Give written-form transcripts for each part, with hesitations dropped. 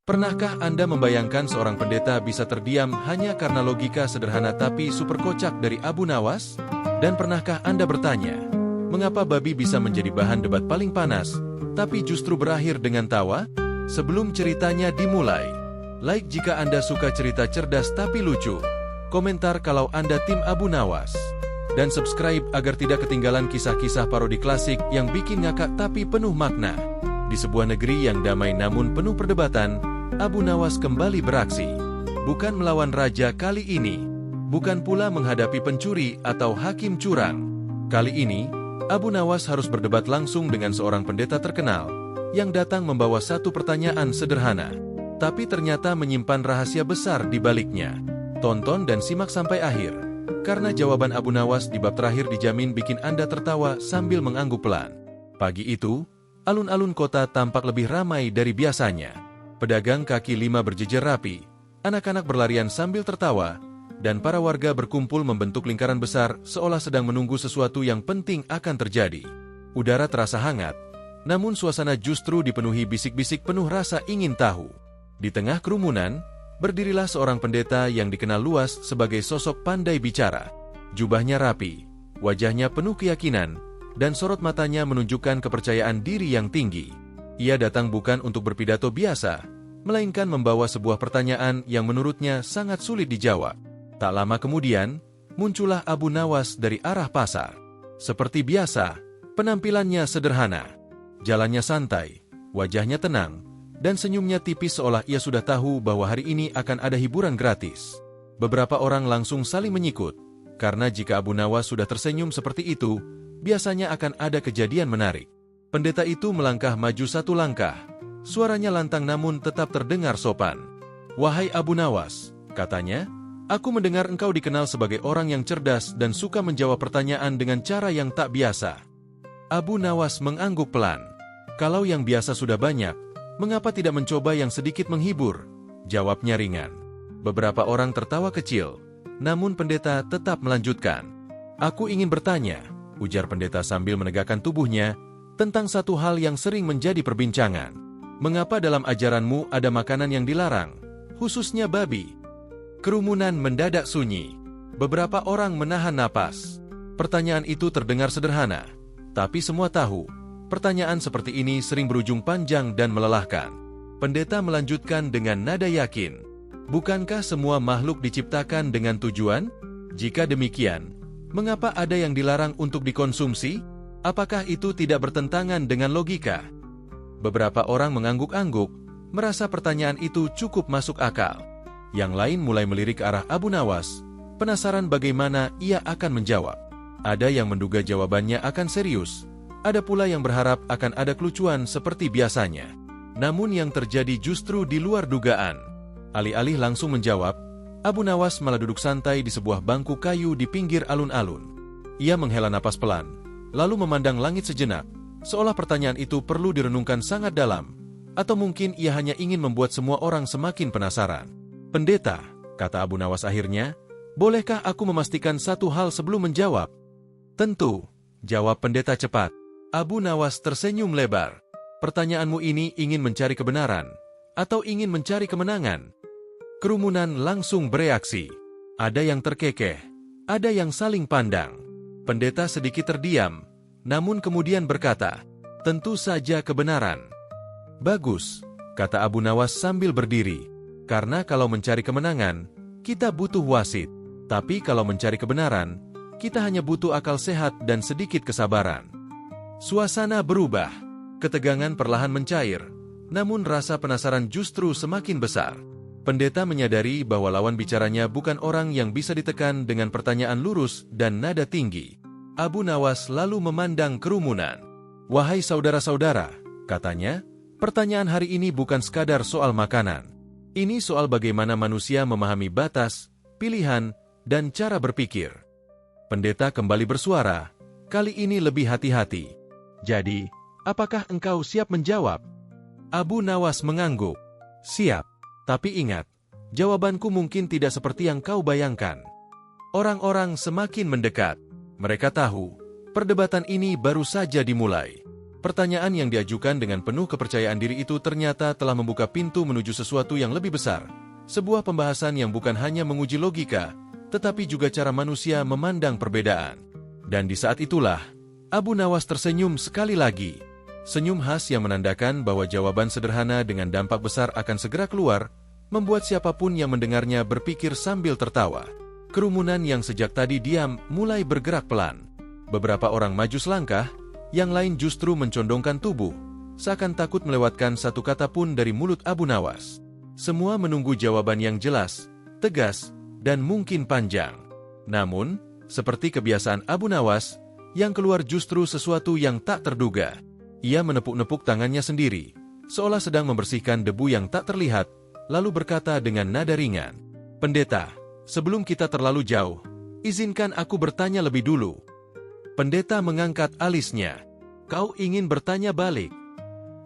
Pernahkah Anda membayangkan seorang pendeta bisa terdiam hanya karena logika sederhana tapi super kocak dari Abu Nawas? Dan pernahkah Anda bertanya, mengapa babi bisa menjadi bahan debat paling panas, tapi justru berakhir dengan tawa? Sebelum ceritanya dimulai, like jika Anda suka cerita cerdas tapi lucu, komentar kalau Anda tim Abu Nawas, dan subscribe agar tidak ketinggalan kisah-kisah parodi klasik yang bikin ngakak tapi penuh makna. Di sebuah negeri yang damai namun penuh perdebatan, Abu Nawas kembali beraksi. Bukan melawan raja kali ini, bukan pula menghadapi pencuri atau hakim curang. Kali ini, Abu Nawas harus berdebat langsung dengan seorang pendeta terkenal yang datang membawa satu pertanyaan sederhana, tapi ternyata menyimpan rahasia besar di baliknya. Tonton dan simak sampai akhir, karena jawaban Abu Nawas di bab terakhir dijamin bikin Anda tertawa sambil mengangguk pelan. Pagi itu, alun-alun kota tampak lebih ramai dari biasanya. Pedagang kaki lima berjejer rapi, anak-anak berlarian sambil tertawa, dan para warga berkumpul membentuk lingkaran besar seolah sedang menunggu sesuatu yang penting akan terjadi. Udara terasa hangat, namun suasana justru dipenuhi bisik-bisik penuh rasa ingin tahu. Di tengah kerumunan, berdirilah seorang pendeta yang dikenal luas sebagai sosok pandai bicara. Jubahnya rapi, wajahnya penuh keyakinan, dan sorot matanya menunjukkan kepercayaan diri yang tinggi. Ia datang bukan untuk berpidato biasa, melainkan membawa sebuah pertanyaan yang menurutnya sangat sulit dijawab. Tak lama kemudian, muncullah Abu Nawas dari arah pasar. Seperti biasa, penampilannya sederhana, jalannya santai, wajahnya tenang, dan senyumnya tipis seolah ia sudah tahu bahwa hari ini akan ada hiburan gratis. Beberapa orang langsung saling menyikut, karena jika Abu Nawas sudah tersenyum seperti itu, biasanya akan ada kejadian menarik. Pendeta itu melangkah maju satu langkah. Suaranya lantang namun tetap terdengar sopan. "Wahai Abu Nawas," katanya, "aku mendengar engkau dikenal sebagai orang yang cerdas dan suka menjawab pertanyaan dengan cara yang tak biasa." Abu Nawas mengangguk pelan. "Kalau yang biasa sudah banyak, mengapa tidak mencoba yang sedikit menghibur?" Jawabnya ringan. Beberapa orang tertawa kecil, namun pendeta tetap melanjutkan. "Aku ingin bertanya," ujar pendeta sambil menegakkan tubuhnya, "tentang satu hal yang sering menjadi perbincangan. Mengapa dalam ajaranmu ada makanan yang dilarang, khususnya babi?" Kerumunan mendadak sunyi. Beberapa orang menahan napas. Pertanyaan itu terdengar sederhana, tapi semua tahu, pertanyaan seperti ini sering berujung panjang dan melelahkan. Pendeta melanjutkan dengan nada yakin, "Bukankah semua makhluk diciptakan dengan tujuan? Jika demikian, mengapa ada yang dilarang untuk dikonsumsi? Apakah itu tidak bertentangan dengan logika?" Beberapa orang mengangguk-angguk, merasa pertanyaan itu cukup masuk akal. Yang lain mulai melirik ke arah Abu Nawas, penasaran bagaimana ia akan menjawab. Ada yang menduga jawabannya akan serius, ada pula yang berharap akan ada kelucuan seperti biasanya. Namun yang terjadi justru di luar dugaan. Alih-alih langsung menjawab, Abu Nawas malah duduk santai di sebuah bangku kayu di pinggir alun-alun. Ia menghela napas pelan, lalu memandang langit sejenak, seolah pertanyaan itu perlu direnungkan sangat dalam, atau mungkin ia hanya ingin membuat semua orang semakin penasaran. "Pendeta," kata Abu Nawas akhirnya, "bolehkah aku memastikan satu hal sebelum menjawab?" "Tentu," jawab pendeta cepat. Abu Nawas tersenyum lebar. "Pertanyaanmu ini ingin mencari kebenaran, atau ingin mencari kemenangan?" Kerumunan langsung bereaksi. Ada yang terkekeh, ada yang saling pandang. Pendeta sedikit terdiam, namun kemudian berkata, "Tentu saja kebenaran." "Bagus," kata Abu Nawas sambil berdiri. "Karena kalau mencari kemenangan, kita butuh wasit. Tapi kalau mencari kebenaran, kita hanya butuh akal sehat dan sedikit kesabaran." Suasana berubah. Ketegangan perlahan mencair, namun rasa penasaran justru semakin besar. Pendeta menyadari bahwa lawan bicaranya bukan orang yang bisa ditekan dengan pertanyaan lurus dan nada tinggi. Abu Nawas lalu memandang kerumunan. "Wahai saudara-saudara," katanya, "pertanyaan hari ini bukan sekadar soal makanan. Ini soal bagaimana manusia memahami batas, pilihan, dan cara berpikir." Pendeta kembali bersuara, kali ini lebih hati-hati. "Jadi, apakah engkau siap menjawab?" Abu Nawas mengangguk. "Siap. Tapi ingat, jawabanku mungkin tidak seperti yang kau bayangkan." Orang-orang semakin mendekat. Mereka tahu, perdebatan ini baru saja dimulai. Pertanyaan yang diajukan dengan penuh kepercayaan diri itu ternyata telah membuka pintu menuju sesuatu yang lebih besar. Sebuah pembahasan yang bukan hanya menguji logika, tetapi juga cara manusia memandang perbedaan. Dan di saat itulah, Abu Nawas tersenyum sekali lagi. Senyum khas yang menandakan bahwa jawaban sederhana dengan dampak besar akan segera keluar, membuat siapapun yang mendengarnya berpikir sambil tertawa. Kerumunan yang sejak tadi diam mulai bergerak pelan. Beberapa orang maju selangkah, yang lain justru mencondongkan tubuh, seakan takut melewatkan satu kata pun dari mulut Abu Nawas. Semua menunggu jawaban yang jelas, tegas, dan mungkin panjang. Namun, seperti kebiasaan Abu Nawas, yang keluar justru sesuatu yang tak terduga. Ia menepuk-nepuk tangannya sendiri, seolah sedang membersihkan debu yang tak terlihat, lalu berkata dengan nada ringan, "Pendeta, sebelum kita terlalu jauh, izinkan aku bertanya lebih dulu." Pendeta mengangkat alisnya. "Kau ingin bertanya balik?"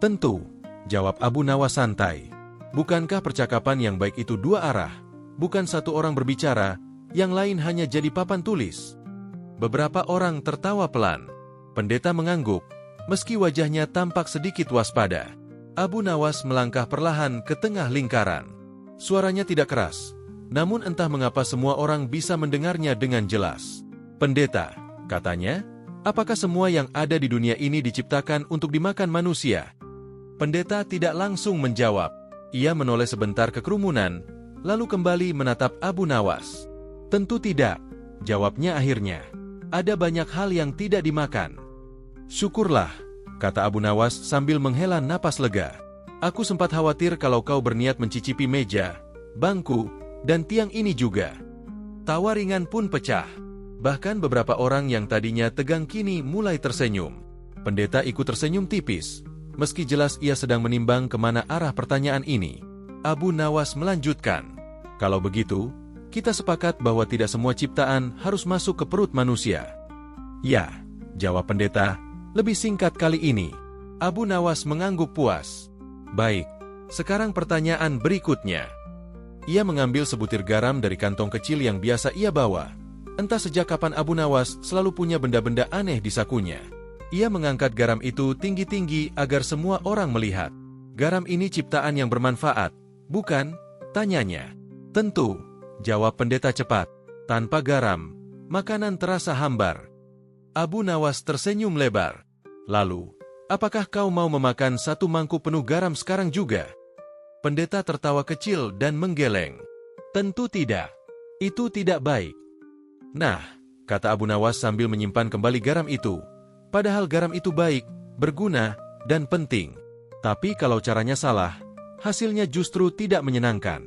"Tentu," jawab Abu Nawas santai. "Bukankah percakapan yang baik itu dua arah? Bukan satu orang berbicara, yang lain hanya jadi papan tulis." Beberapa orang tertawa pelan. Pendeta mengangguk, meski wajahnya tampak sedikit waspada. Abu Nawas melangkah perlahan ke tengah lingkaran. Suaranya tidak keras, namun entah mengapa semua orang bisa mendengarnya dengan jelas. "Pendeta," katanya, "apakah semua yang ada di dunia ini diciptakan untuk dimakan manusia?" Pendeta tidak langsung menjawab. Ia menoleh sebentar ke kerumunan, lalu kembali menatap Abu Nawas. "Tentu tidak," jawabnya akhirnya. "Ada banyak hal yang tidak dimakan." "Syukurlah," kata Abu Nawas sambil menghela napas lega. "Aku sempat khawatir kalau kau berniat mencicipi meja, bangku, dan tiang ini juga." Tawa ringan pun pecah. Bahkan beberapa orang yang tadinya tegang kini mulai tersenyum. Pendeta ikut tersenyum tipis, meski jelas ia sedang menimbang kemana arah pertanyaan ini. Abu Nawas melanjutkan, "Kalau begitu, kita sepakat bahwa tidak semua ciptaan harus masuk ke perut manusia." "Ya," jawab pendeta, lebih singkat kali ini. Abu Nawas mengangguk puas. "Baik, sekarang pertanyaan berikutnya." Ia mengambil sebutir garam dari kantong kecil yang biasa ia bawa. Entah sejak kapan Abu Nawas selalu punya benda-benda aneh di sakunya. Ia mengangkat garam itu tinggi-tinggi agar semua orang melihat. "Garam ini ciptaan yang bermanfaat, bukan?" tanyanya. "Tentu," jawab pendeta cepat. "Tanpa garam, makanan terasa hambar." Abu Nawas tersenyum lebar. "Lalu, apakah kau mau memakan satu mangkuk penuh garam sekarang juga?" Pendeta tertawa kecil dan menggeleng. "Tentu tidak. Itu tidak baik." "Nah," kata Abu Nawas sambil menyimpan kembali garam itu, "padahal garam itu baik, berguna, dan penting. Tapi kalau caranya salah, hasilnya justru tidak menyenangkan."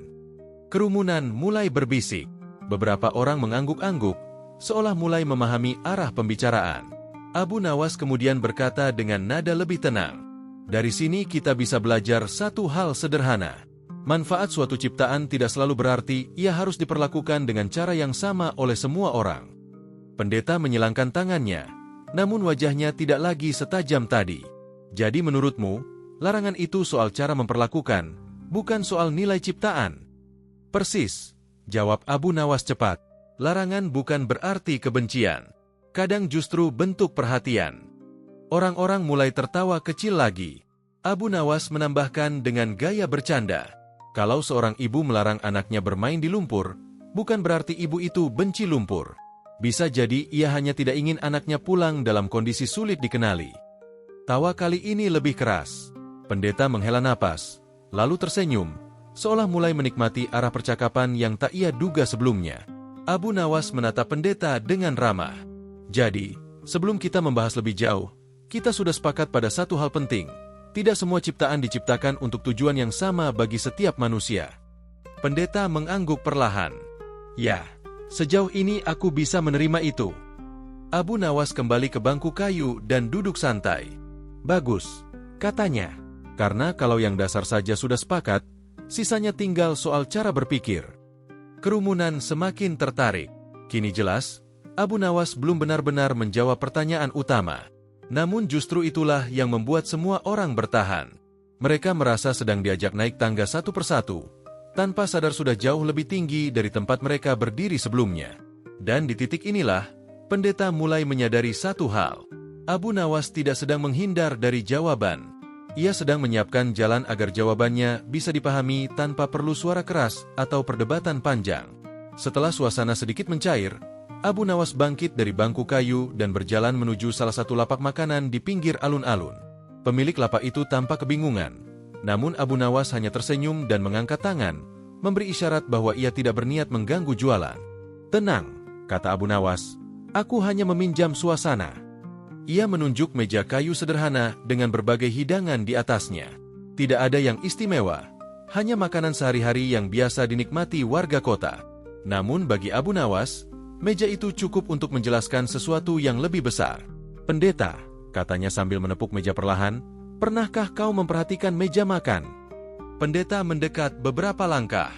Kerumunan mulai berbisik. Beberapa orang mengangguk-angguk, seolah mulai memahami arah pembicaraan. Abu Nawas kemudian berkata dengan nada lebih tenang, "Dari sini kita bisa belajar satu hal sederhana. Manfaat suatu ciptaan tidak selalu berarti ia harus diperlakukan dengan cara yang sama oleh semua orang." Pendeta menyilangkan tangannya, namun wajahnya tidak lagi setajam tadi. "Jadi menurutmu, larangan itu soal cara memperlakukan, bukan soal nilai ciptaan?" "Persis," jawab Abu Nawas cepat. "Larangan bukan berarti kebencian. Kadang justru bentuk perhatian." Orang-orang mulai tertawa kecil lagi. Abu Nawas menambahkan dengan gaya bercanda, "Kalau seorang ibu melarang anaknya bermain di lumpur, bukan berarti ibu itu benci lumpur. Bisa jadi ia hanya tidak ingin anaknya pulang dalam kondisi sulit dikenali." Tawa kali ini lebih keras. Pendeta menghela napas, lalu tersenyum, seolah mulai menikmati arah percakapan yang tak ia duga sebelumnya. Abu Nawas menatap pendeta dengan ramah. "Jadi, sebelum kita membahas lebih jauh, kita sudah sepakat pada satu hal penting. Tidak semua ciptaan diciptakan untuk tujuan yang sama bagi setiap manusia." Pendeta mengangguk perlahan. "Ya, sejauh ini aku bisa menerima itu." Abu Nawas kembali ke bangku kayu dan duduk santai. "Bagus," katanya. "Karena kalau yang dasar saja sudah sepakat, sisanya tinggal soal cara berpikir." Kerumunan semakin tertarik. Kini jelas, Abu Nawas belum benar-benar menjawab pertanyaan utama. Namun justru itulah yang membuat semua orang bertahan. Mereka merasa sedang diajak naik tangga satu persatu, tanpa sadar sudah jauh lebih tinggi dari tempat mereka berdiri sebelumnya. Dan di titik inilah, pendeta mulai menyadari satu hal. Abu Nawas tidak sedang menghindar dari jawaban. Ia sedang menyiapkan jalan agar jawabannya bisa dipahami tanpa perlu suara keras atau perdebatan panjang. Setelah suasana sedikit mencair, Abu Nawas bangkit dari bangku kayu dan berjalan menuju salah satu lapak makanan di pinggir alun-alun. Pemilik lapak itu tampak kebingungan, namun Abu Nawas hanya tersenyum dan mengangkat tangan, memberi isyarat bahwa ia tidak berniat mengganggu jualan. "Tenang," kata Abu Nawas, "aku hanya meminjam suasana." Ia menunjuk meja kayu sederhana dengan berbagai hidangan di atasnya. Tidak ada yang istimewa, hanya makanan sehari-hari yang biasa dinikmati warga kota. Namun bagi Abu Nawas, meja itu cukup untuk menjelaskan sesuatu yang lebih besar. "Pendeta," katanya sambil menepuk meja perlahan, "pernahkah kau memperhatikan meja makan?" Pendeta mendekat beberapa langkah.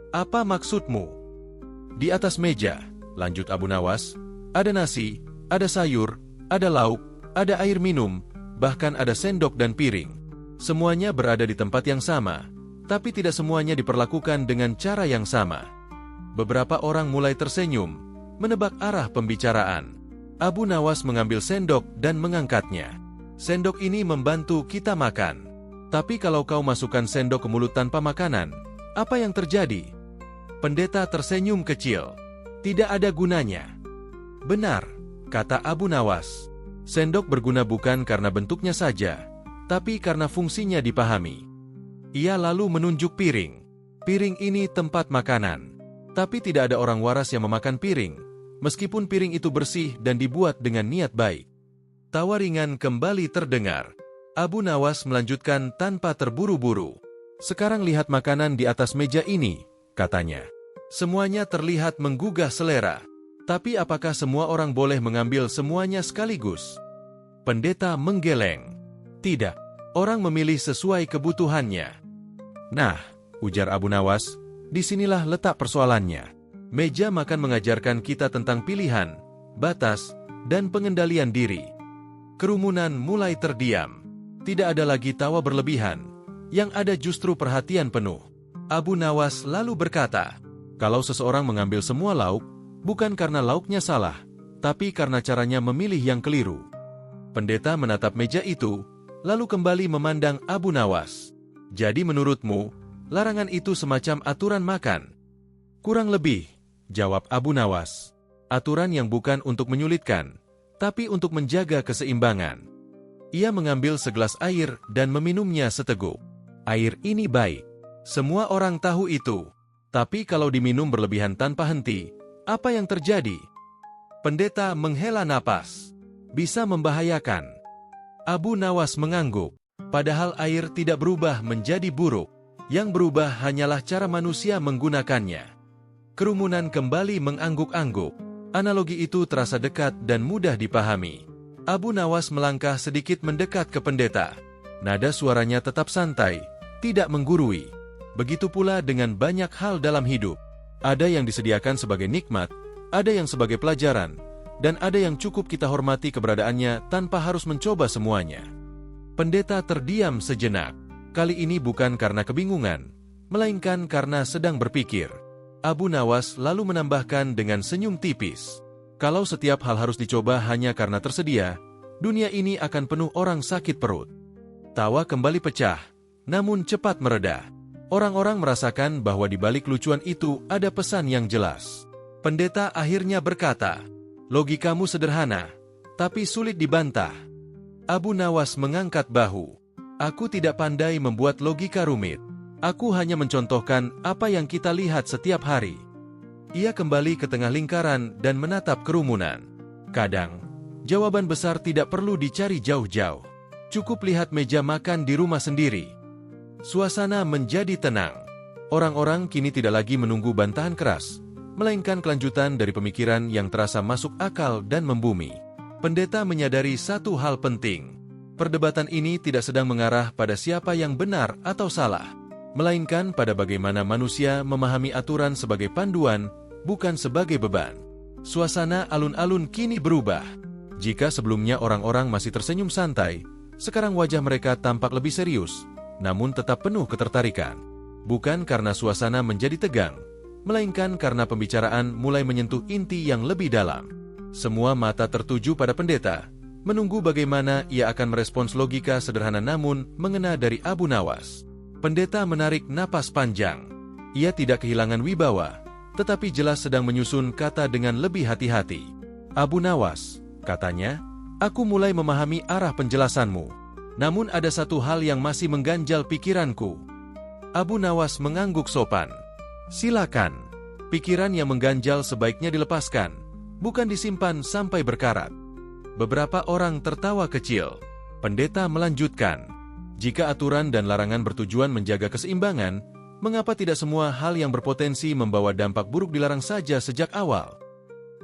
"Apa maksudmu?" "Di atas meja," lanjut Abu Nawas, "ada nasi, ada sayur, ada lauk, ada air minum, bahkan ada sendok dan piring. Semuanya berada di tempat yang sama, tapi tidak semuanya diperlakukan dengan cara yang sama." Beberapa orang mulai tersenyum, menebak arah pembicaraan. Abu Nawas mengambil sendok dan mengangkatnya. "Sendok ini membantu kita makan. Tapi kalau kau masukkan sendok ke mulut tanpa makanan, apa yang terjadi?" Pendeta tersenyum kecil. "Tidak ada gunanya." "Benar," kata Abu Nawas. "Sendok berguna bukan karena bentuknya saja, tapi karena fungsinya dipahami." Ia lalu menunjuk piring. "Piring ini tempat makanan. Tapi tidak ada orang waras yang memakan piring, meskipun piring itu bersih dan dibuat dengan niat baik." Tawa ringan kembali terdengar. Abu Nawas melanjutkan tanpa terburu-buru. "Sekarang lihat makanan di atas meja ini," katanya. "Semuanya terlihat menggugah selera. Tapi apakah semua orang boleh mengambil semuanya sekaligus?" Pendeta menggeleng. "Tidak, orang memilih sesuai kebutuhannya." "Nah," ujar Abu Nawas, "disinilah letak persoalannya. Meja makan mengajarkan kita tentang pilihan, batas, dan pengendalian diri." Kerumunan mulai terdiam. Tidak ada lagi tawa berlebihan, yang ada justru perhatian penuh. Abu Nawas lalu berkata, "Kalau seseorang mengambil semua lauk, bukan karena lauknya salah, tapi karena caranya memilih yang keliru." Pendeta menatap meja itu, lalu kembali memandang Abu Nawas. "Jadi menurutmu, larangan itu semacam aturan makan?" "Kurang lebih," jawab Abu Nawas. "Aturan yang bukan untuk menyulitkan, tapi untuk menjaga keseimbangan." Ia mengambil segelas air dan meminumnya seteguk. "Air ini baik. Semua orang tahu itu. Tapi kalau diminum berlebihan tanpa henti, apa yang terjadi?" Pendeta menghela napas. "Bisa membahayakan." Abu Nawas mengangguk. Padahal air tidak berubah menjadi buruk. Yang berubah hanyalah cara manusia menggunakannya. Kerumunan kembali mengangguk-angguk. Analogi itu terasa dekat dan mudah dipahami. Abu Nawas melangkah sedikit mendekat ke pendeta. Nada suaranya tetap santai, tidak menggurui. Begitu pula dengan banyak hal dalam hidup. Ada yang disediakan sebagai nikmat, ada yang sebagai pelajaran, dan ada yang cukup kita hormati keberadaannya tanpa harus mencoba semuanya. Pendeta terdiam sejenak. Kali ini bukan karena kebingungan, melainkan karena sedang berpikir. Abu Nawas lalu menambahkan dengan senyum tipis, "Kalau setiap hal harus dicoba hanya karena tersedia, dunia ini akan penuh orang sakit perut." Tawa kembali pecah, namun cepat mereda. Orang-orang merasakan bahwa di balik lucuan itu ada pesan yang jelas. Pendeta akhirnya berkata, "Logikamu sederhana, tapi sulit dibantah." Abu Nawas mengangkat bahu. "Aku tidak pandai membuat logika rumit. Aku hanya mencontohkan apa yang kita lihat setiap hari." Ia kembali ke tengah lingkaran dan menatap kerumunan. Kadang, jawaban besar tidak perlu dicari jauh-jauh. Cukup lihat meja makan di rumah sendiri. Suasana menjadi tenang. Orang-orang kini tidak lagi menunggu bantahan keras, melainkan kelanjutan dari pemikiran yang terasa masuk akal dan membumi. Pendeta menyadari satu hal penting. Perdebatan ini tidak sedang mengarah pada siapa yang benar atau salah, melainkan pada bagaimana manusia memahami aturan sebagai panduan, bukan sebagai beban. Suasana alun-alun kini berubah. Jika sebelumnya orang-orang masih tersenyum santai, sekarang wajah mereka tampak lebih serius, namun tetap penuh ketertarikan. Bukan karena suasana menjadi tegang, melainkan karena pembicaraan mulai menyentuh inti yang lebih dalam. Semua mata tertuju pada pendeta, menunggu bagaimana ia akan merespons logika sederhana namun mengena dari Abu Nawas. Pendeta menarik napas panjang. Ia tidak kehilangan wibawa, tetapi jelas sedang menyusun kata dengan lebih hati-hati. Abu Nawas, katanya, aku mulai memahami arah penjelasanmu. Namun ada satu hal yang masih mengganjal pikiranku. Abu Nawas mengangguk sopan. Silakan. Pikiran yang mengganjal sebaiknya dilepaskan, bukan disimpan sampai berkarat. Beberapa orang tertawa kecil. Pendeta melanjutkan. Jika aturan dan larangan bertujuan menjaga keseimbangan, mengapa tidak semua hal yang berpotensi membawa dampak buruk dilarang saja sejak awal?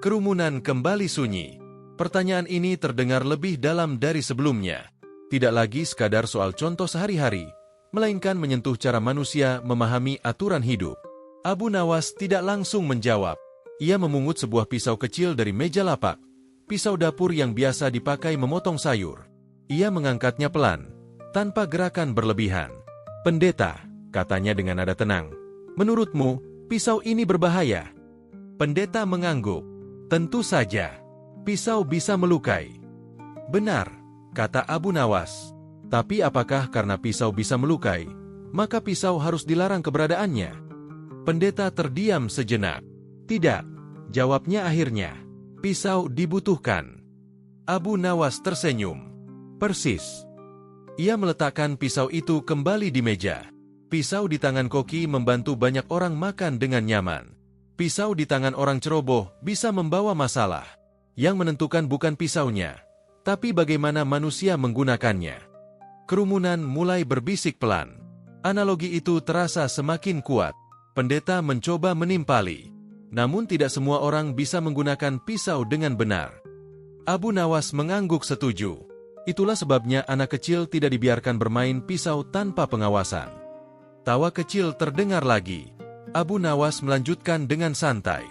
Kerumunan kembali sunyi. Pertanyaan ini terdengar lebih dalam dari sebelumnya. Tidak lagi sekadar soal contoh sehari-hari, melainkan menyentuh cara manusia memahami aturan hidup. Abu Nawas tidak langsung menjawab. Ia memungut sebuah pisau kecil dari meja lapak, pisau dapur yang biasa dipakai memotong sayur. Ia mengangkatnya pelan, tanpa gerakan berlebihan. Pendeta, katanya dengan nada tenang, menurutmu, pisau ini berbahaya? Pendeta mengangguk. Tentu saja, pisau bisa melukai. Benar, kata Abu Nawas. Tapi apakah karena pisau bisa melukai, maka pisau harus dilarang keberadaannya? Pendeta terdiam sejenak. Tidak, jawabnya akhirnya. Pisau dibutuhkan. Abu Nawas tersenyum. Persis. Ia meletakkan pisau itu kembali di meja. Pisau di tangan koki membantu banyak orang makan dengan nyaman. Pisau di tangan orang ceroboh bisa membawa masalah. Yang menentukan bukan pisaunya, tapi bagaimana manusia menggunakannya. Kerumunan mulai berbisik pelan. Analogi itu terasa semakin kuat. Pendeta mencoba menimpali. Namun tidak semua orang bisa menggunakan pisau dengan benar. Abu Nawas mengangguk setuju. Itulah sebabnya anak kecil tidak dibiarkan bermain pisau tanpa pengawasan. Tawa kecil terdengar lagi. Abu Nawas melanjutkan dengan santai.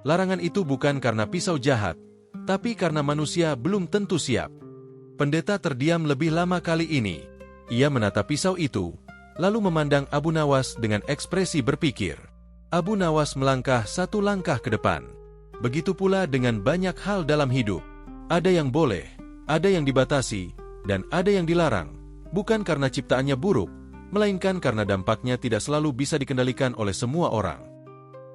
Larangan itu bukan karena pisau jahat, tapi karena manusia belum tentu siap. Pendeta terdiam lebih lama kali ini. Ia menatap pisau itu, lalu memandang Abu Nawas dengan ekspresi berpikir. Abu Nawas melangkah satu langkah ke depan. Begitu pula dengan banyak hal dalam hidup. Ada yang boleh, ada yang dibatasi, dan ada yang dilarang. Bukan karena ciptaannya buruk, melainkan karena dampaknya tidak selalu bisa dikendalikan oleh semua orang.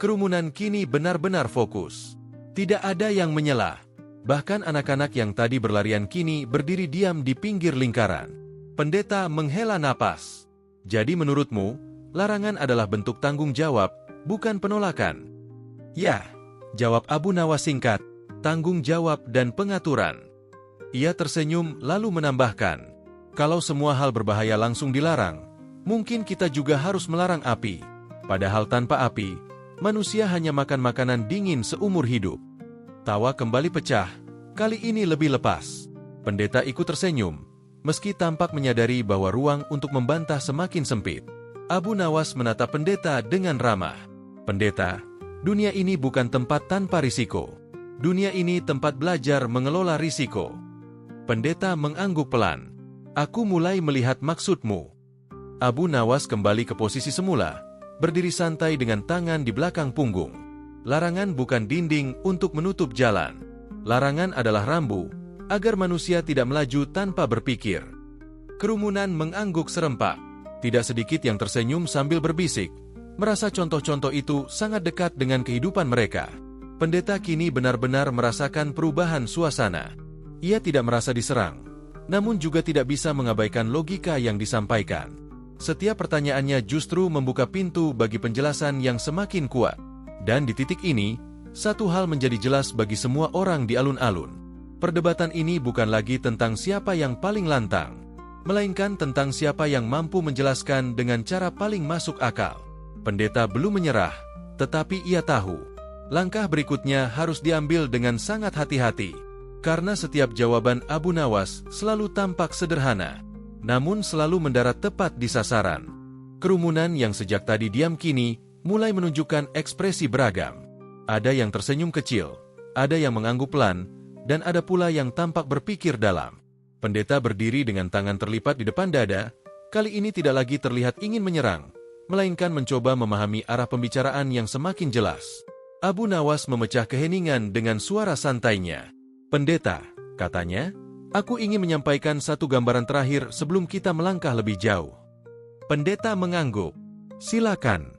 Kerumunan kini benar-benar fokus. Tidak ada yang menyela. Bahkan anak-anak yang tadi berlarian kini berdiri diam di pinggir lingkaran. Pendeta menghela napas. Jadi menurutmu, larangan adalah bentuk tanggung jawab, bukan penolakan? Ya, jawab Abu Nawas singkat, tanggung jawab dan pengaturan. Ia tersenyum lalu menambahkan, kalau semua hal berbahaya langsung dilarang, mungkin kita juga harus melarang api. Padahal tanpa api, manusia hanya makan makanan dingin seumur hidup. Tawa kembali pecah, kali ini lebih lepas. Pendeta ikut tersenyum, meski tampak menyadari bahwa ruang untuk membantah semakin sempit. Abu Nawas menatap pendeta dengan ramah. Pendeta, dunia ini bukan tempat tanpa risiko. Dunia ini tempat belajar mengelola risiko. Pendeta mengangguk pelan. Aku mulai melihat maksudmu. Abu Nawas kembali ke posisi semula, berdiri santai dengan tangan di belakang punggung. Larangan bukan dinding untuk menutup jalan. Larangan adalah rambu, agar manusia tidak melaju tanpa berpikir. Kerumunan mengangguk serempak. Tidak sedikit yang tersenyum sambil berbisik, merasa contoh-contoh itu sangat dekat dengan kehidupan mereka. Pendeta kini benar-benar merasakan perubahan suasana. Ia tidak merasa diserang, namun juga tidak bisa mengabaikan logika yang disampaikan. Setiap pertanyaannya justru membuka pintu bagi penjelasan yang semakin kuat. Dan di titik ini, satu hal menjadi jelas bagi semua orang di alun-alun. Perdebatan ini bukan lagi tentang siapa yang paling lantang, melainkan tentang siapa yang mampu menjelaskan dengan cara paling masuk akal. Pendeta belum menyerah, tetapi ia tahu, langkah berikutnya harus diambil dengan sangat hati-hati. Karena setiap jawaban Abu Nawas selalu tampak sederhana, namun selalu mendarat tepat di sasaran. Kerumunan yang sejak tadi diam kini mulai menunjukkan ekspresi beragam. Ada yang tersenyum kecil, ada yang mengangguk pelan, dan ada pula yang tampak berpikir dalam. Pendeta berdiri dengan tangan terlipat di depan dada, kali ini tidak lagi terlihat ingin menyerang, melainkan mencoba memahami arah pembicaraan yang semakin jelas. Abu Nawas memecah keheningan dengan suara santainya. Pendeta, katanya, Aku ingin menyampaikan satu gambaran terakhir sebelum kita melangkah lebih jauh. Pendeta mengangguk. Silakan.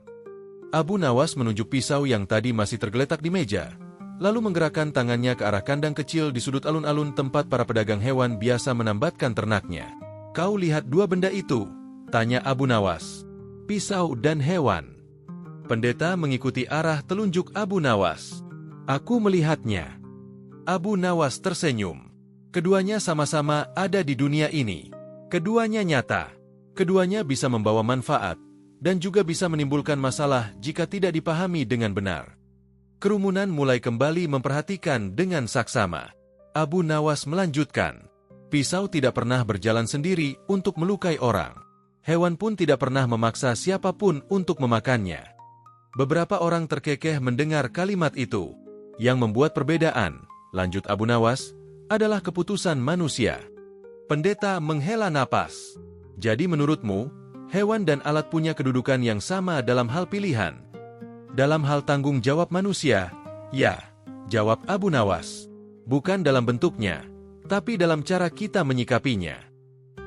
Abu Nawas menunjuk pisau yang tadi masih tergeletak di meja, lalu menggerakkan tangannya ke arah kandang kecil di sudut alun-alun tempat para pedagang hewan biasa menambatkan ternaknya. Kau lihat dua benda itu? Tanya Abu Nawas. Pisau dan hewan. Pendeta mengikuti arah telunjuk Abu Nawas. Aku melihatnya. Abu Nawas tersenyum. Keduanya sama-sama ada di dunia ini. Keduanya nyata. Keduanya bisa membawa manfaat, dan juga bisa menimbulkan masalah jika tidak dipahami dengan benar. Kerumunan mulai kembali memperhatikan dengan saksama. Abu Nawas melanjutkan. Pisau tidak pernah berjalan sendiri untuk melukai orang. Hewan pun tidak pernah memaksa siapapun untuk memakannya. Beberapa orang terkekeh mendengar kalimat itu. Yang membuat perbedaan, lanjut Abu Nawas, adalah keputusan manusia. Pendeta menghela napas. Jadi menurutmu, hewan dan alat punya kedudukan yang sama dalam hal pilihan? Dalam hal tanggung jawab manusia, ya, jawab Abu Nawas. Bukan dalam bentuknya, tapi dalam cara kita menyikapinya.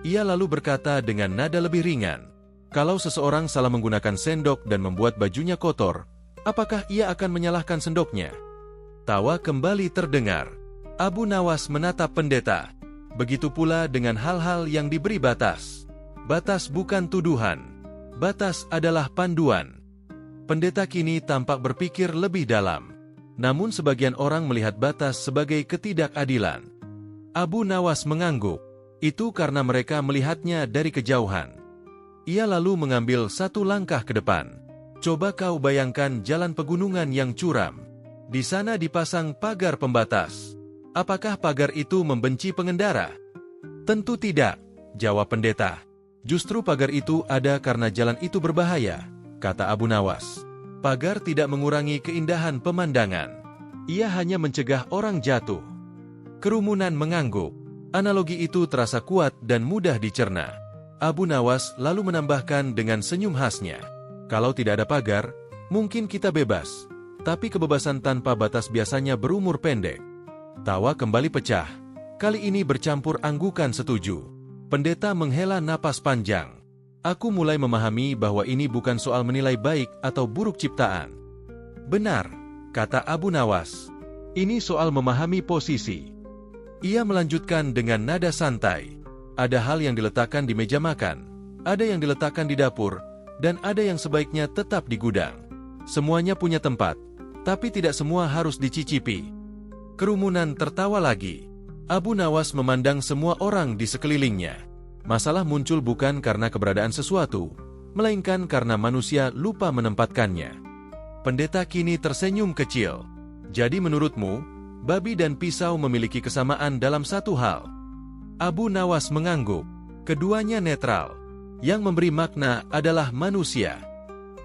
Ia lalu berkata dengan nada lebih ringan, kalau seseorang salah menggunakan sendok dan membuat bajunya kotor, apakah ia akan menyalahkan sendoknya? Tawa kembali terdengar. Abu Nawas menatap pendeta. Begitu pula dengan hal-hal yang diberi batas. Batas bukan tuduhan. Batas adalah panduan. Pendeta kini tampak berpikir lebih dalam. Namun sebagian orang melihat batas sebagai ketidakadilan. Abu Nawas mengangguk. Itu karena mereka melihatnya dari kejauhan. Ia lalu mengambil satu langkah ke depan. Coba kau bayangkan jalan pegunungan yang curam. Di sana dipasang pagar pembatas. Apakah pagar itu membenci pengendara? Tentu tidak, jawab pendeta. Justru pagar itu ada karena jalan itu berbahaya, kata Abu Nawas. Pagar tidak mengurangi keindahan pemandangan. Ia hanya mencegah orang jatuh. Kerumunan mengangguk. Analogi itu terasa kuat dan mudah dicerna. Abu Nawas lalu menambahkan dengan senyum khasnya. Kalau tidak ada pagar, mungkin kita bebas. Tapi kebebasan tanpa batas biasanya berumur pendek. Tawa kembali pecah. Kali ini bercampur anggukan setuju. Pendeta menghela napas panjang. Aku mulai memahami bahwa ini bukan soal menilai baik atau buruk ciptaan. Benar, kata Abu Nawas. Ini soal memahami posisi. Ia melanjutkan dengan nada santai. Ada hal yang diletakkan di meja makan, ada yang diletakkan di dapur, dan ada yang sebaiknya tetap di gudang. Semuanya punya tempat, tapi tidak semua harus dicicipi. Kerumunan tertawa lagi. Abu Nawas memandang semua orang di sekelilingnya. Masalah muncul bukan karena keberadaan sesuatu, melainkan karena manusia lupa menempatkannya. Pendeta kini tersenyum kecil. Jadi menurutmu, babi dan pisau memiliki kesamaan dalam satu hal? Abu Nawas mengangguk. Keduanya netral. Yang memberi makna adalah manusia.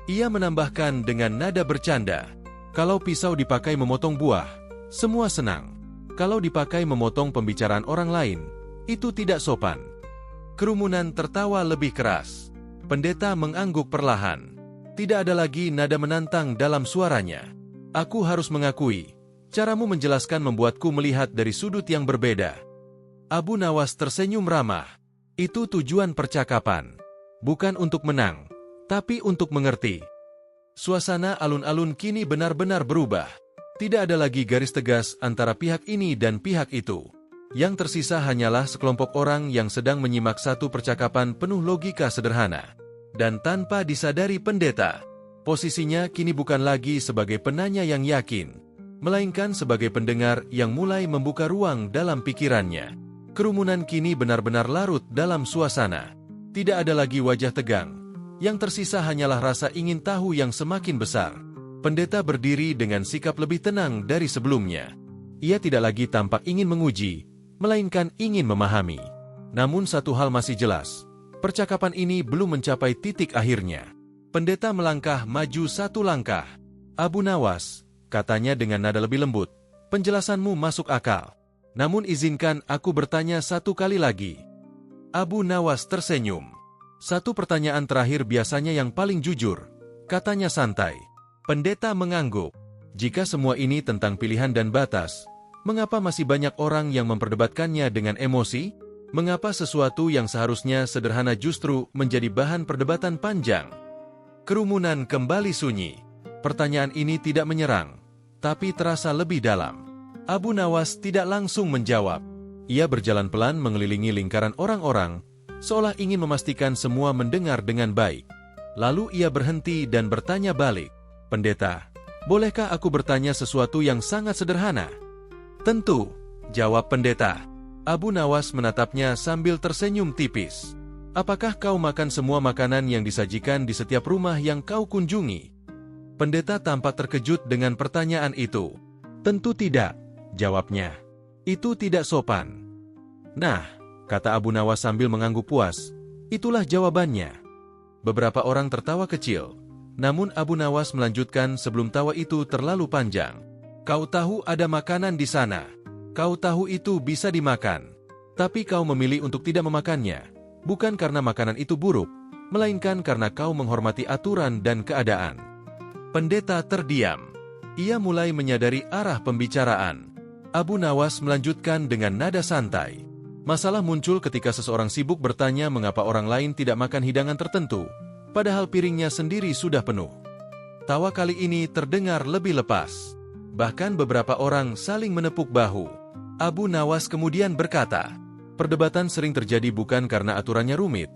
Ia menambahkan dengan nada bercanda. Kalau pisau dipakai memotong buah, semua senang. Kalau dipakai memotong pembicaraan orang lain, itu tidak sopan. Kerumunan tertawa lebih keras. Pendeta mengangguk perlahan. Tidak ada lagi nada menantang dalam suaranya. Aku harus mengakui, caramu menjelaskan membuatku melihat dari sudut yang berbeda. Abu Nawas tersenyum ramah. Itu tujuan percakapan. Bukan untuk menang, tapi untuk mengerti. Suasana alun-alun kini benar-benar berubah. Tidak ada lagi garis tegas antara pihak ini dan pihak itu. Yang tersisa hanyalah sekelompok orang yang sedang menyimak satu percakapan penuh logika sederhana. Dan tanpa disadari pendeta, posisinya kini bukan lagi sebagai penanya yang yakin, melainkan sebagai pendengar yang mulai membuka ruang dalam pikirannya. Kerumunan kini benar-benar larut dalam suasana. Tidak ada lagi wajah tegang. Yang tersisa hanyalah rasa ingin tahu yang semakin besar. Pendeta berdiri dengan sikap lebih tenang dari sebelumnya. Ia tidak lagi tampak ingin menguji, melainkan ingin memahami. Namun satu hal masih jelas, percakapan ini belum mencapai titik akhirnya. Pendeta melangkah maju satu langkah. Abu Nawas, katanya dengan nada lebih lembut, penjelasanmu masuk akal. Namun izinkan aku bertanya satu kali lagi. Abu Nawas tersenyum. Satu pertanyaan terakhir biasanya yang paling jujur, katanya santai. Pendeta mengangguk. Jika semua ini tentang pilihan dan batas, Mengapa masih banyak orang yang memperdebatkannya dengan emosi? Mengapa sesuatu yang seharusnya sederhana justru menjadi bahan perdebatan panjang? Kerumunan kembali sunyi. Pertanyaan ini tidak menyerang, tapi terasa lebih dalam. Abu Nawas tidak langsung menjawab. Ia berjalan pelan mengelilingi lingkaran orang-orang, seolah ingin memastikan semua mendengar dengan baik. Lalu ia berhenti dan bertanya balik. "Pendeta, bolehkah aku bertanya sesuatu yang sangat sederhana?" "Tentu," jawab pendeta. Abu Nawas menatapnya sambil tersenyum tipis. "Apakah kau makan semua makanan yang disajikan di setiap rumah yang kau kunjungi?" Pendeta tampak terkejut dengan pertanyaan itu. "Tentu tidak," jawabnya. "Itu tidak sopan." "Nah," kata Abu Nawas sambil mengangguk puas, "itulah jawabannya." Beberapa orang tertawa kecil, namun Abu Nawas melanjutkan sebelum tawa itu terlalu panjang. "Kau tahu ada makanan di sana. Kau tahu itu bisa dimakan. Tapi kau memilih untuk tidak memakannya, bukan karena makanan itu buruk, melainkan karena kau menghormati aturan dan keadaan." Pendeta terdiam. Ia mulai menyadari arah pembicaraan. Abu Nawas melanjutkan dengan nada santai. "Masalah muncul ketika seseorang sibuk bertanya mengapa orang lain tidak makan hidangan tertentu, padahal piringnya sendiri sudah penuh." Tawa kali ini terdengar lebih lepas. Bahkan beberapa orang saling menepuk bahu. Abu Nawas kemudian berkata, "Perdebatan sering terjadi bukan karena aturannya rumit,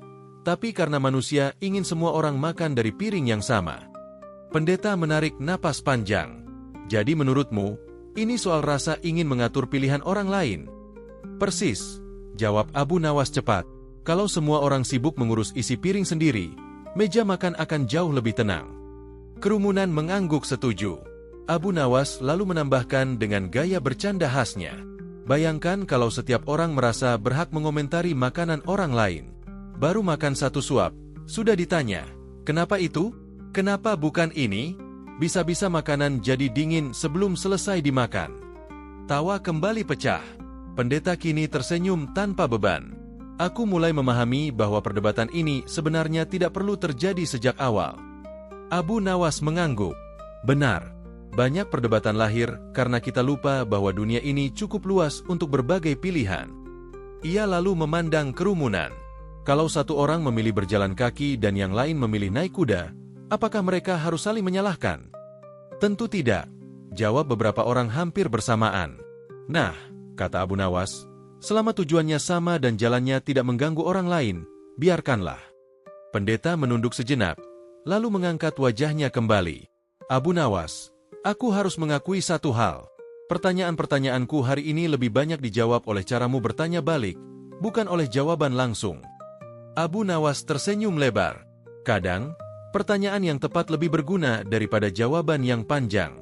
tapi karena manusia ingin semua orang makan dari piring yang sama." Pendeta menarik napas panjang. "Jadi menurutmu, ini soal rasa ingin mengatur pilihan orang lain?" "Persis," jawab Abu Nawas cepat. "Kalau semua orang sibuk mengurus isi piring sendiri, meja makan akan jauh lebih tenang." Kerumunan mengangguk setuju. Abu Nawas lalu menambahkan dengan gaya bercanda khasnya, "Bayangkan kalau setiap orang merasa berhak mengomentari makanan orang lain. Baru makan satu suap, sudah ditanya, 'Kenapa itu? Kenapa bukan ini?' Bisa-bisa makanan jadi dingin sebelum selesai dimakan." Tawa kembali pecah. Pendeta kini tersenyum tanpa beban. "Aku mulai memahami bahwa perdebatan ini sebenarnya tidak perlu terjadi sejak awal." Abu Nawas mengangguk. "Benar, banyak perdebatan lahir karena kita lupa bahwa dunia ini cukup luas untuk berbagai pilihan." Ia lalu memandang kerumunan. "Kalau satu orang memilih berjalan kaki dan yang lain memilih naik kuda, apakah mereka harus saling menyalahkan?" "Tentu tidak," jawab beberapa orang hampir bersamaan. "Nah," kata Abu Nawas, "selama tujuannya sama dan jalannya tidak mengganggu orang lain, biarkanlah." Pendeta menunduk sejenak, lalu mengangkat wajahnya kembali. "Abu Nawas, aku harus mengakui satu hal. Pertanyaan-pertanyaanku hari ini lebih banyak dijawab oleh caramu bertanya balik, bukan oleh jawaban langsung." Abu Nawas tersenyum lebar. "Kadang, pertanyaan yang tepat lebih berguna daripada jawaban yang panjang."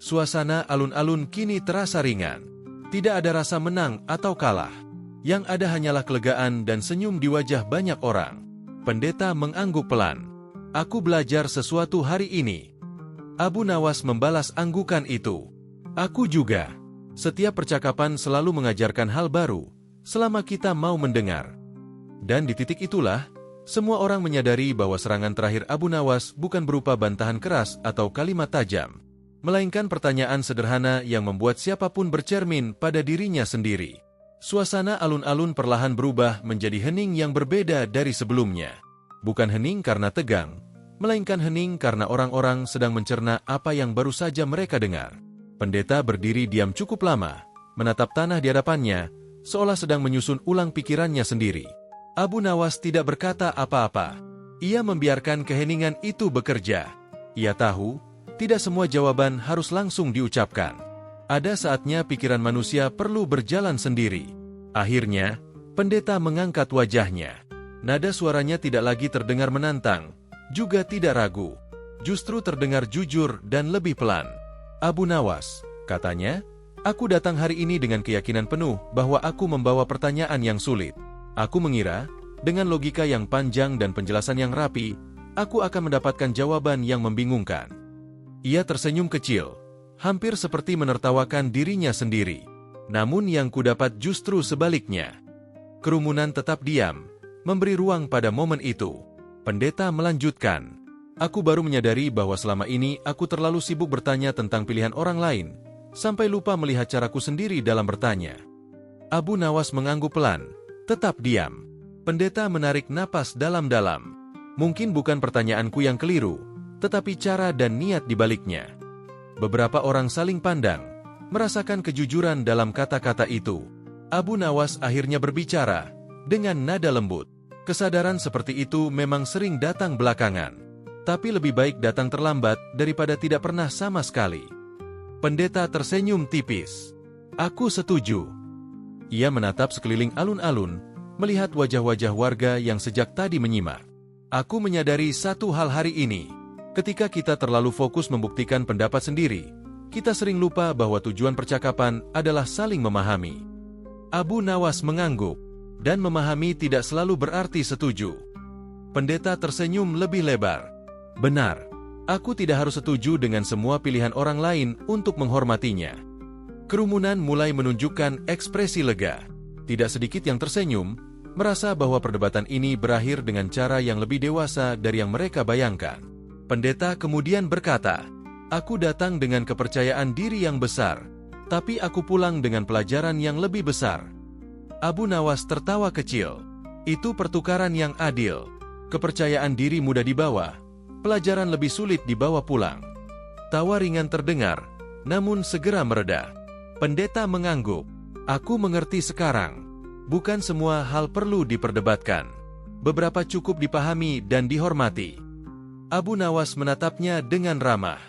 Suasana alun-alun kini terasa ringan. Tidak ada rasa menang atau kalah. Yang ada hanyalah kelegaan dan senyum di wajah banyak orang. Pendeta mengangguk pelan. "Aku belajar sesuatu hari ini." Abu Nawas membalas anggukan itu. "Aku juga. Setiap percakapan selalu mengajarkan hal baru, selama kita mau mendengar." Dan di titik itulah, semua orang menyadari bahwa serangan terakhir Abu Nawas bukan berupa bantahan keras atau kalimat tajam, melainkan pertanyaan sederhana yang membuat siapapun bercermin pada dirinya sendiri. Suasana alun-alun perlahan berubah menjadi hening yang berbeda dari sebelumnya. Bukan hening karena tegang, melainkan hening karena orang-orang sedang mencerna apa yang baru saja mereka dengar. Pendeta berdiri diam cukup lama, menatap tanah di hadapannya, seolah sedang menyusun ulang pikirannya sendiri. Abu Nawas tidak berkata apa-apa. Ia membiarkan keheningan itu bekerja. Ia tahu, tidak semua jawaban harus langsung diucapkan. Ada saatnya pikiran manusia perlu berjalan sendiri. Akhirnya, pendeta mengangkat wajahnya. Nada suaranya tidak lagi terdengar menantang, juga tidak ragu. Justru terdengar jujur dan lebih pelan. "Abu Nawas," katanya, "aku datang hari ini dengan keyakinan penuh bahwa aku membawa pertanyaan yang sulit. Aku mengira, dengan logika yang panjang dan penjelasan yang rapi, aku akan mendapatkan jawaban yang membingungkan." Ia tersenyum kecil, hampir seperti menertawakan dirinya sendiri. Namun yang kudapat justru sebaliknya. Kerumunan tetap diam, memberi ruang pada momen itu. Pendeta melanjutkan, "Aku baru menyadari bahwa selama ini aku terlalu sibuk bertanya tentang pilihan orang lain, sampai lupa melihat caraku sendiri dalam bertanya. Abu Nawas mengangguk pelan, tetap diam. Pendeta menarik napas dalam-dalam. Mungkin bukan pertanyaanku yang keliru, tetapi cara dan niat di baliknya. Beberapa orang saling pandang, merasakan kejujuran dalam kata-kata itu. Abu Nawas akhirnya berbicara, dengan nada lembut. Kesadaran seperti itu memang sering datang belakangan. Tapi lebih baik datang terlambat daripada tidak pernah sama sekali. Pendeta tersenyum tipis. Aku setuju. Ia menatap sekeliling alun-alun, melihat wajah-wajah warga yang sejak tadi menyimak. Aku menyadari satu hal hari ini. Ketika kita terlalu fokus membuktikan pendapat sendiri, kita sering lupa bahwa tujuan percakapan adalah saling memahami. Abu Nawas mengangguk, dan memahami tidak selalu berarti setuju. Pendeta tersenyum lebih lebar. Benar, aku tidak harus setuju dengan semua pilihan orang lain untuk menghormatinya. Kerumunan mulai menunjukkan ekspresi lega. Tidak sedikit yang tersenyum, merasa bahwa perdebatan ini berakhir dengan cara yang lebih dewasa dari yang mereka bayangkan. Pendeta kemudian berkata, aku datang dengan kepercayaan diri yang besar, tapi aku pulang dengan pelajaran yang lebih besar. Abu Nawas tertawa kecil. Itu pertukaran yang adil. Kepercayaan diri mudah dibawa, pelajaran lebih sulit dibawa pulang. Tawa ringan terdengar, namun segera mereda. Pendeta mengangguk. Aku mengerti sekarang. Bukan semua hal perlu diperdebatkan. Beberapa cukup dipahami dan dihormati. Abu Nawas menatapnya dengan ramah.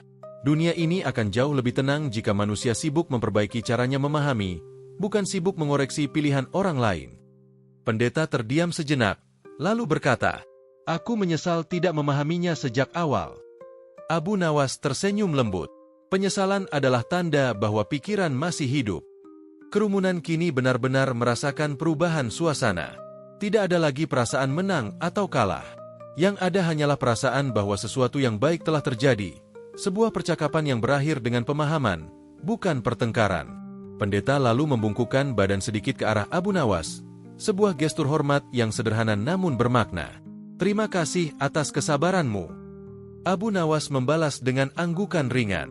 Dunia ini akan jauh lebih tenang jika manusia sibuk memperbaiki caranya memahami, bukan sibuk mengoreksi pilihan orang lain. Pendeta terdiam sejenak, lalu berkata, aku menyesal tidak memahaminya sejak awal. Abu Nawas tersenyum lembut. Penyesalan adalah tanda bahwa pikiran masih hidup. Kerumunan kini benar-benar merasakan perubahan suasana. Tidak ada lagi perasaan menang atau kalah. Yang ada hanyalah perasaan bahwa sesuatu yang baik telah terjadi. Sebuah percakapan yang berakhir dengan pemahaman, bukan pertengkaran. Pendeta lalu membungkukkan badan sedikit ke arah Abu Nawas. Sebuah gestur hormat yang sederhana namun bermakna. Terima kasih atas kesabaranmu. Abu Nawas membalas dengan anggukan ringan.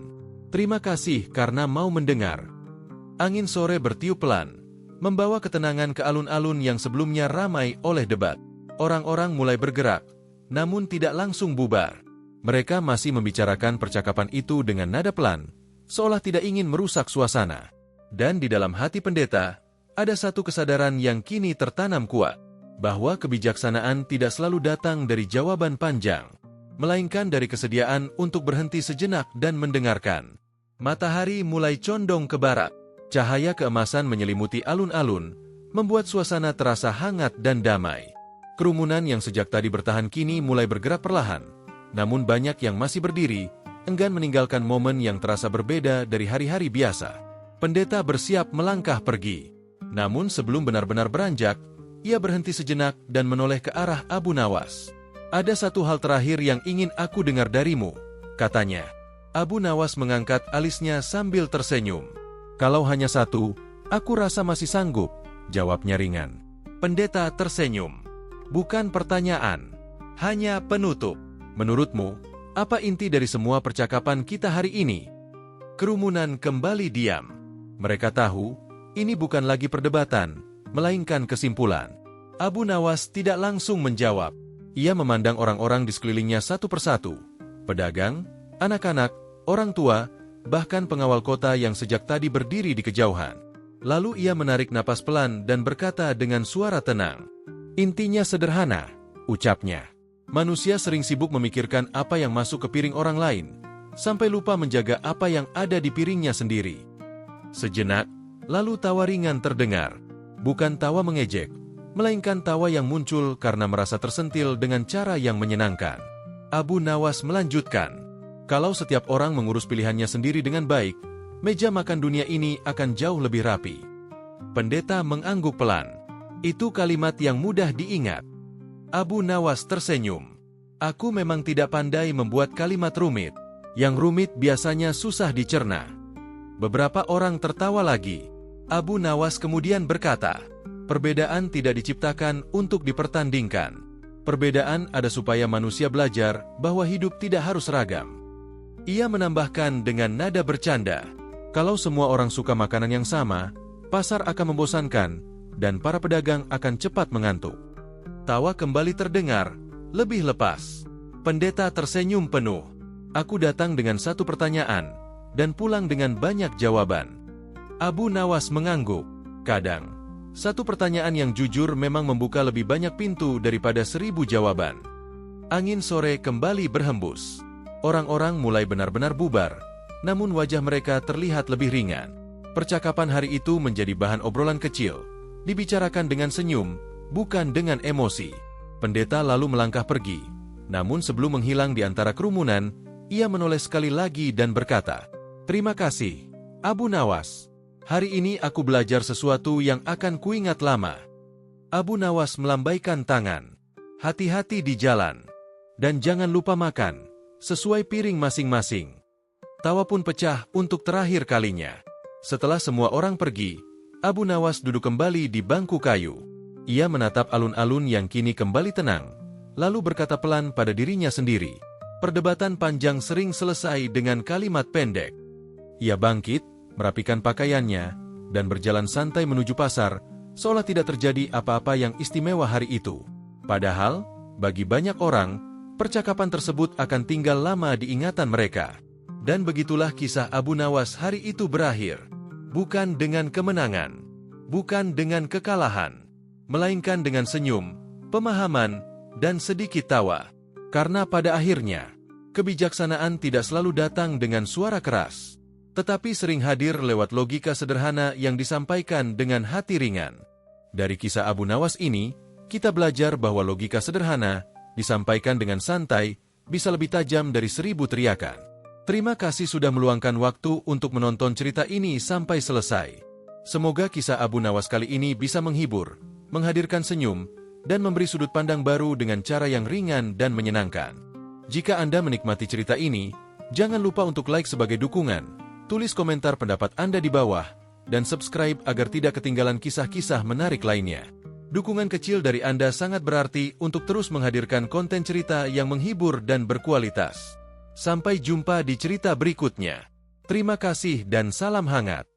Terima kasih karena mau mendengar. Angin sore bertiup pelan, membawa ketenangan ke alun-alun yang sebelumnya ramai oleh debat. Orang-orang mulai bergerak, namun tidak langsung bubar. Mereka masih membicarakan percakapan itu dengan nada pelan, seolah tidak ingin merusak suasana. Dan di dalam hati pendeta, ada satu kesadaran yang kini tertanam kuat, bahwa kebijaksanaan tidak selalu datang dari jawaban panjang, melainkan dari kesediaan untuk berhenti sejenak dan mendengarkan. Matahari mulai condong ke barat, cahaya keemasan menyelimuti alun-alun, membuat suasana terasa hangat dan damai. Kerumunan yang sejak tadi bertahan kini mulai bergerak perlahan, namun banyak yang masih berdiri, enggan meninggalkan momen yang terasa berbeda dari hari-hari biasa. Pendeta bersiap melangkah pergi. Namun sebelum benar-benar beranjak, ia berhenti sejenak dan menoleh ke arah Abu Nawas. Ada satu hal terakhir yang ingin aku dengar darimu, katanya. Abu Nawas mengangkat alisnya sambil tersenyum. Kalau hanya satu, aku rasa masih sanggup, jawabnya ringan. Pendeta tersenyum. Bukan pertanyaan, hanya penutup. Menurutmu, apa inti dari semua percakapan kita hari ini? Kerumunan kembali diam. Mereka tahu, ini bukan lagi perdebatan, melainkan kesimpulan. Abu Nawas tidak langsung menjawab. Ia memandang orang-orang di sekelilingnya satu persatu. Pedagang, anak-anak, orang tua, bahkan pengawal kota yang sejak tadi berdiri di kejauhan. Lalu ia menarik napas pelan dan berkata dengan suara tenang. Intinya sederhana, ucapnya. Manusia sering sibuk memikirkan apa yang masuk ke piring orang lain, sampai lupa menjaga apa yang ada di piringnya sendiri. Sejenak, lalu tawa ringan terdengar. Bukan tawa mengejek, melainkan tawa yang muncul karena merasa tersentil dengan cara yang menyenangkan. Abu Nawas melanjutkan, kalau setiap orang mengurus pilihannya sendiri dengan baik, meja makan dunia ini akan jauh lebih rapi. Pendeta mengangguk pelan. Itu kalimat yang mudah diingat. Abu Nawas tersenyum. Aku memang tidak pandai membuat kalimat rumit. Yang rumit biasanya susah dicerna. Beberapa orang tertawa lagi. Abu Nawas kemudian berkata, perbedaan tidak diciptakan untuk dipertandingkan. Perbedaan ada supaya manusia belajar bahwa hidup tidak harus seragam. Ia menambahkan dengan nada bercanda, Kalau semua orang suka makanan yang sama, pasar akan membosankan, dan para pedagang akan cepat mengantuk. Tawa kembali terdengar, lebih lepas. Pendeta tersenyum penuh. Aku datang dengan satu pertanyaan, dan pulang dengan banyak jawaban. Abu Nawas mengangguk. Kadang, satu pertanyaan yang jujur memang membuka lebih banyak pintu daripada 1000 jawaban. Angin sore kembali berhembus. Orang-orang mulai benar-benar bubar, namun wajah mereka terlihat lebih ringan. Percakapan hari itu menjadi bahan obrolan kecil, dibicarakan dengan senyum, bukan dengan emosi. Pendeta lalu melangkah pergi, namun sebelum menghilang di antara kerumunan, ia menoleh sekali lagi dan berkata, "Terima kasih, Abu Nawas. Hari ini aku belajar sesuatu yang akan kuingat lama." Abu Nawas melambaikan tangan. "Hati-hati di jalan. Dan jangan lupa makan, sesuai piring masing-masing." Tawa pun pecah untuk terakhir kalinya. Setelah semua orang pergi, Abu Nawas duduk kembali di bangku kayu. Ia menatap alun-alun yang kini kembali tenang, lalu berkata pelan pada dirinya sendiri. Perdebatan panjang sering selesai dengan kalimat pendek. Ia bangkit, merapikan pakaiannya, dan berjalan santai menuju pasar, seolah tidak terjadi apa-apa yang istimewa hari itu. Padahal, bagi banyak orang, percakapan tersebut akan tinggal lama di ingatan mereka. Dan begitulah kisah Abu Nawas hari itu berakhir. Bukan dengan kemenangan, bukan dengan kekalahan, melainkan dengan senyum, pemahaman, dan sedikit tawa. Karena pada akhirnya, kebijaksanaan tidak selalu datang dengan suara keras, tetapi sering hadir lewat logika sederhana yang disampaikan dengan hati ringan. Dari kisah Abu Nawas ini, kita belajar bahwa logika sederhana disampaikan dengan santai, bisa lebih tajam dari 1000 teriakan. Terima kasih sudah meluangkan waktu untuk menonton cerita ini sampai selesai. Semoga kisah Abu Nawas kali ini bisa menghibur, menghadirkan senyum, dan memberi sudut pandang baru dengan cara yang ringan dan menyenangkan. Jika Anda menikmati cerita ini, jangan lupa untuk like sebagai dukungan, tulis komentar pendapat Anda di bawah, dan subscribe agar tidak ketinggalan kisah-kisah menarik lainnya. Dukungan kecil dari Anda sangat berarti untuk terus menghadirkan konten cerita yang menghibur dan berkualitas. Sampai jumpa di cerita berikutnya. Terima kasih dan salam hangat.